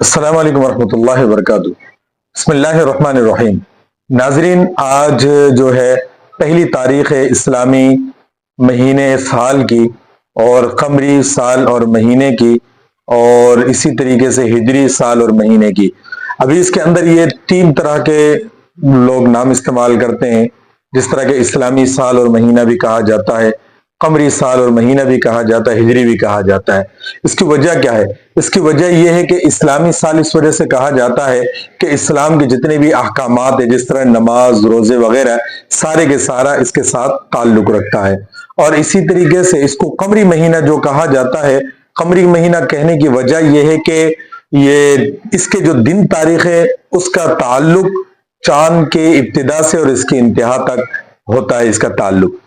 السلام علیکم ورحمۃ اللہ وبرکاتہ۔ بسم اللہ الرحمن الرحیم۔ ناظرین، آج جو ہے پہلی تاریخ ہے اسلامی مہینے سال کی اور قمری سال اور مہینے کی، اور اسی طریقے سے ہجری سال اور مہینے کی۔ ابھی اس کے اندر یہ تین طرح کے لوگ نام استعمال کرتے ہیں، جس طرح کے اسلامی سال اور مہینہ بھی کہا جاتا ہے، قمری سال اور مہینہ بھی کہا جاتا ہے، ہجری بھی کہا جاتا ہے۔ اس کی وجہ کیا ہے؟ اس کی وجہ یہ ہے کہ اسلامی سال اس وجہ سے کہا جاتا ہے کہ اسلام کے جتنے بھی احکامات ہیں، جس طرح نماز، روزے وغیرہ، سارے کے سارا اس کے ساتھ تعلق رکھتا ہے۔ اور اسی طریقے سے اس کو قمری مہینہ جو کہا جاتا ہے، قمری مہینہ کہنے کی وجہ یہ ہے کہ یہ اس کے جو دن تاریخ ہے اس کا تعلق چاند کے ابتدا سے اور اس کی انتہا تک ہوتا ہے، اس کا تعلق۔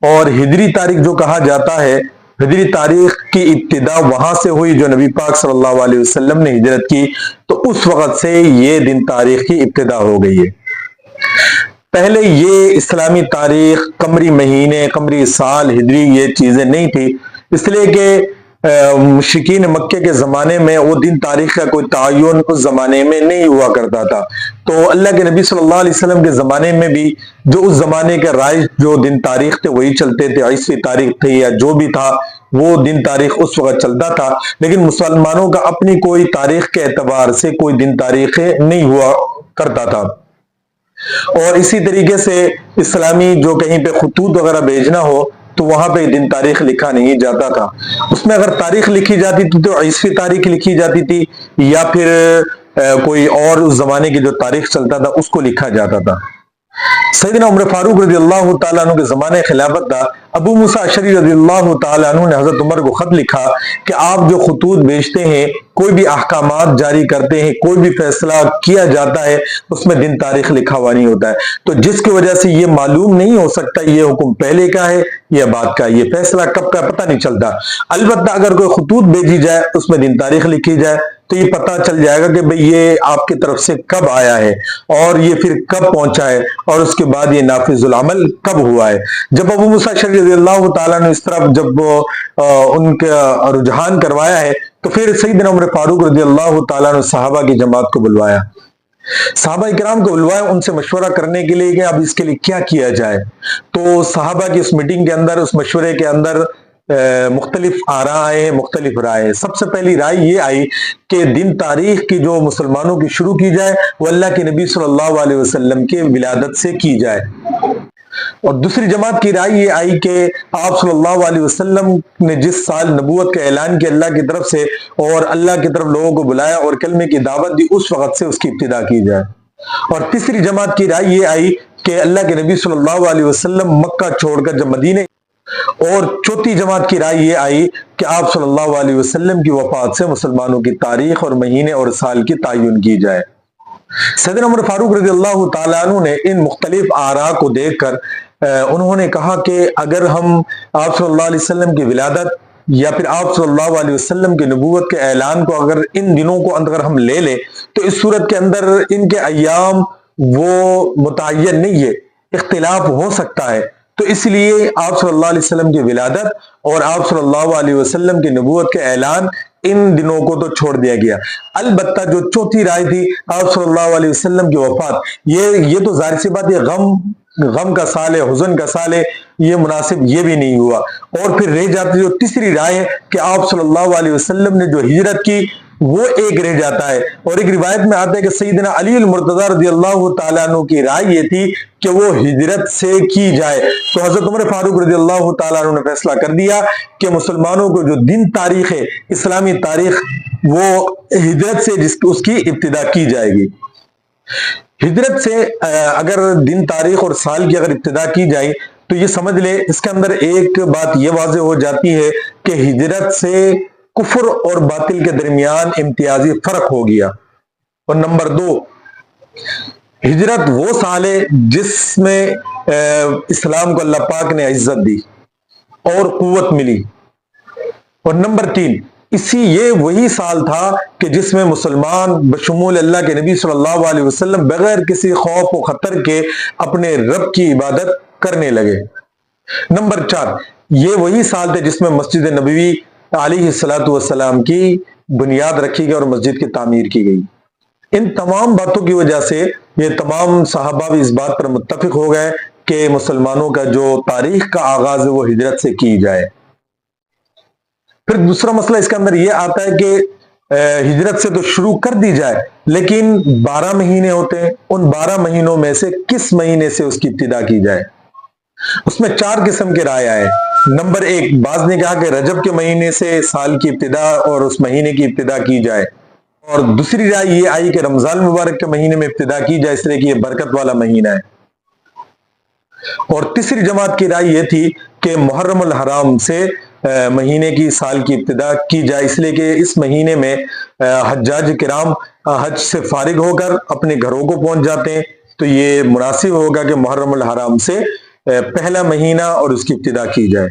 اور ہجری تاریخ جو کہا جاتا ہے، ہجری تاریخ کی ابتدا وہاں سے ہوئی جو نبی پاک صلی اللہ علیہ وسلم نے ہجرت کی، تو اس وقت سے یہ دن تاریخ کی ابتدا ہو گئی ہے۔ پہلے یہ اسلامی تاریخ، قمری مہینے، قمری سال، ہجری، یہ چیزیں نہیں تھی، اس لیے کہ مشرکین مکے کے زمانے میں وہ دن تاریخ کا کوئی تعین اس زمانے میں نہیں ہوا کرتا تھا۔ تو اللہ کے نبی صلی اللہ علیہ وسلم کے زمانے میں بھی جو اس زمانے کے رائج جو دن تاریخ تھے وہی چلتے تھے، عیسوی تاریخ تھی یا جو بھی تھا وہ دن تاریخ اس وقت چلتا تھا، لیکن مسلمانوں کا اپنی کوئی تاریخ کے اعتبار سے کوئی دن تاریخ نہیں ہوا کرتا تھا۔ اور اسی طریقے سے اسلامی جو کہیں پہ خطوط وغیرہ بھیجنا ہو تو وہاں پہ دن تاریخ لکھا نہیں جاتا تھا۔ اس میں اگر تاریخ لکھی جاتی تھی تو عیسوی تاریخ لکھی جاتی تھی، یا پھر کوئی اور اس زمانے کی جو تاریخ چلتا تھا اس کو لکھا جاتا تھا۔ سیدنا عمر فاروق رضی اللہ تعالیٰ عنہ کے زمانے خلافت تھا، ابو موسیٰ اشعری رضی اللہ تعالیٰ عنہ نے حضرت عمر کو خط لکھا کہ آپ جو خطوط بیچتے ہیں، کوئی بھی احکامات جاری کرتے ہیں، کوئی بھی فیصلہ کیا جاتا ہے، اس میں دن تاریخ لکھا ہوا نہیں ہوتا ہے، تو جس کی وجہ سے یہ معلوم نہیں ہو سکتا یہ حکم پہلے کا ہے یا بعد کا، یہ فیصلہ کب کا پتہ نہیں چلتا۔ البتہ اگر کوئی خطوط بھیجی جائے اس میں دن تاریخ لکھی جائے تو یہ پتہ چل جائے گا کہ بھئی یہ آپ کی طرف سے کب آیا ہے اور یہ پھر کب پہنچا ہے، اور اس کے بعد یہ نافذ العمل کب ہوا ہے۔ جب ابو موسیٰ اشعری رضی اللہ تعالیٰ نے اس طرف جب ان کا رجحان کروایا ہے تو پھر سیدنا عمر فاروق رضی اللہ تعالیٰ نے صحابہ کی جماعت کو بلوایا، صحابہ کرام کو بلوایا، ان سے مشورہ کرنے کے لیے کہ اب اس کے لیے کیا کیا جائے۔ تو صحابہ کی اس میٹنگ کے اندر، اس مشورے کے اندر مختلف آراء آئے ہیں، مختلف رائے ہیں۔ سب سے پہلی رائے یہ آئی کہ دن تاریخ کی جو مسلمانوں کی شروع کی جائے وہ اللہ کے نبی صلی اللہ علیہ وسلم کے ولادت سے کی جائے، اور دوسری جماعت کی رائے یہ آئی کہ آپ صلی اللہ علیہ وسلم نے جس سال نبوت کا اعلان کیا اللہ کی طرف سے اور اللہ کی طرف لوگوں کو بلایا اور کلمے کی دعوت دی، اس وقت سے اس کی ابتدا کی جائے۔ اور تیسری جماعت کی رائے یہ آئی کہ اللہ کے نبی صلی اللہ علیہ وسلم مکہ چھوڑ کر جب مدینے، اور چوتھی جماعت کی رائے یہ آئی کہ آپ صلی اللہ علیہ وسلم کی وفات سے مسلمانوں کی تاریخ اور مہینے اور سال کی تعین کی جائے۔ سیدنا عمر فاروق رضی اللہ تعالیٰ عنہ نے ان مختلف آراء کو دیکھ کر انہوں نے کہا کہ اگر ہم آپ صلی اللہ علیہ وسلم کی ولادت یا پھر آپ صلی اللہ علیہ وسلم کی نبوت کے اعلان کو اگر ان دنوں کو اگر ہم لے لیں تو اس صورت کے اندر ان کے ایام وہ متعین نہیں ہے، اختلاف ہو سکتا ہے، تو اس لیے آپ صلی اللہ علیہ وسلم کی ولادت اور آپ صلی اللہ علیہ وسلم کی نبوت کے اعلان ان دنوں کو تو چھوڑ دیا گیا۔ البتہ جو چوتھی رائے تھی آپ صلی اللہ علیہ وسلم کی وفات، یہ تو ظاہر سی بات ہے غم کا سال ہے، حزن کا سال ہے، یہ مناسب یہ بھی نہیں ہوا۔ اور پھر رہ جاتی جو تیسری رائے ہے کہ آپ صلی اللہ علیہ وسلم نے جو ہجرت کی وہ ایک رہ جاتا ہے، اور ایک روایت میں آتا ہے کہ سیدنا علی المرتضی رضی اللہ تعالیٰ عنہ کی رائے یہ تھی کہ وہ ہجرت سے کی جائے۔ تو حضرت عمر فاروق رضی اللہ تعالیٰ عنہ نے فیصلہ کر دیا کہ مسلمانوں کو جو دن تاریخ ہے، اسلامی تاریخ، وہ ہجرت سے اس کی ابتدا کی جائے گی۔ ہجرت سے اگر دن تاریخ اور سال کی اگر ابتدا کی جائے تو یہ سمجھ لے اس کے اندر ایک بات یہ واضح ہو جاتی ہے کہ ہجرت سے کفر اور باطل کے درمیان امتیازی فرق ہو گیا۔ اور نمبر دو، ہجرت وہ سال ہے جس میں اسلام کو اللہ پاک نے عزت دی اور قوت ملی۔ اور نمبر تین، یہ وہی سال تھا کہ جس میں مسلمان بشمول اللہ کے نبی صلی اللہ علیہ وسلم بغیر کسی خوف و خطر کے اپنے رب کی عبادت کرنے لگے۔ نمبر چار، یہ وہی سال تھے جس میں مسجد نبوی علیہ الصلوۃ والسلام کی بنیاد رکھی گئی اور مسجد کی تعمیر کی گئی۔ ان تمام باتوں کی وجہ سے یہ تمام صحابہ بھی اس بات پر متفق ہو گئے کہ مسلمانوں کا جو تاریخ کا آغاز ہے وہ ہجرت سے کی جائے۔ پھر دوسرا مسئلہ اس کے اندر یہ آتا ہے کہ ہجرت سے تو شروع کر دی جائے، لیکن 12 مہینے ہوتے ہیں، ان 12 مہینوں میں سے کس مہینے سے اس کی ابتدا کی جائے؟ اس میں 4 قسم کے رائے آئے۔ نمبر 1، بعض نے کہا کہ رجب کے مہینے سے سال کی ابتدا اور اس مہینے کی ابتدا کی جائے، اور دوسری رائے یہ آئی کہ رمضان مبارک کے مہینے میں ابتدا کی جائے، اس لیے کہ یہ برکت والا مہینہ ہے۔ اور تیسری جماعت کی رائے یہ تھی کہ محرم الحرام سے مہینے کی سال کی ابتدا کی جائے، اس لیے کہ اس مہینے میں حجاج کرام حج سے فارغ ہو کر اپنے گھروں کو پہنچ جاتے ہیں، تو یہ مناسب ہوگا کہ محرم الحرام سے پہلا مہینہ اور اس کی ابتدا کی جائے۔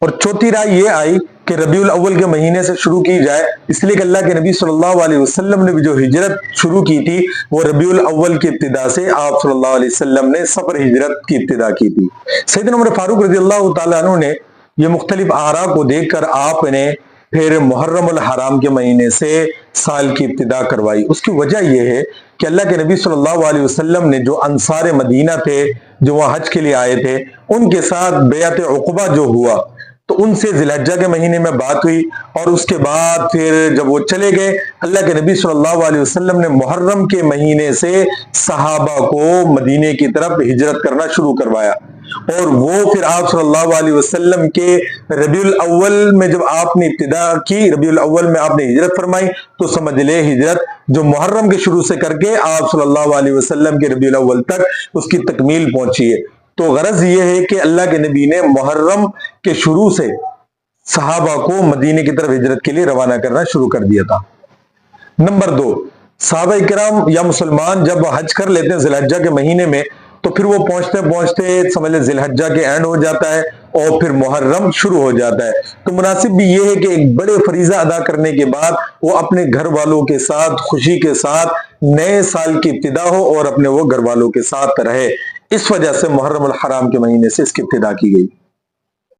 اور چوتھی رائے یہ آئی کہ ربیع الاول کے مہینے سے شروع کی جائے، اس لیے کہ اللہ کے نبی صلی اللہ علیہ وسلم نے بھی جو ہجرت شروع کی تھی وہ ربیع الاول کی ابتدا سے آپ صلی اللہ علیہ وسلم نے سفر ہجرت کی ابتدا کی تھی۔ سیدنا عمر فاروق رضی اللہ تعالیٰ عنہ نے یہ مختلف آراء کو دیکھ کر آپ نے پھر محرم الحرام کے مہینے سے سال کی ابتدا کروائی۔ اس کی وجہ یہ ہے کہ اللہ کے نبی صلی اللہ علیہ وسلم نے جو انصار مدینہ تھے جو وہاں حج کے لیے آئے تھے، ان کے ساتھ بیعت عقبہ جو ہوا تو ان سے ذی الحجہ کے مہینے میں بات ہوئی، اور اس کے بعد پھر جب وہ چلے گئے اللہ کے نبی صلی اللہ علیہ وسلم نے محرم کے مہینے سے صحابہ کو مدینے کی طرف ہجرت کرنا شروع کروایا، اور وہ پھر آپ صلی اللہ علیہ وسلم کے ربیع الاول میں جب آپ نے ابتدا کی، ربیع الاول میں آپ نے ہجرت فرمائی، تو سمجھ لے ہجرت جو محرم کے شروع سے کر کے آپ صلی اللہ علیہ وسلم کے ربیع الاول تک اس کی تکمیل پہنچی ہے۔ تو غرض یہ ہے کہ اللہ کے نبی نے محرم کے شروع سے صحابہ کو مدینے کی طرف ہجرت کے لیے روانہ کرنا شروع کر دیا تھا۔ نمبر 2، صحابہ کرام یا مسلمان جب حج کر لیتے ہیں ذی الحجہ کے مہینے میں، تو پھر وہ پہنچتے پہنچتے سمجھ لیں ذی الحجہ کے اینڈ ہو جاتا ہے اور پھر محرم شروع ہو جاتا ہے۔ تو مناسب بھی یہ ہے کہ ایک بڑے فریضہ ادا کرنے کے بعد وہ اپنے گھر والوں کے ساتھ خوشی کے ساتھ نئے سال کی ابتدا ہو اور اپنے وہ گھر والوں کے ساتھ رہے، اس وجہ سے محرم الحرام کے مہینے سے اس کی ابتدا کی گئی۔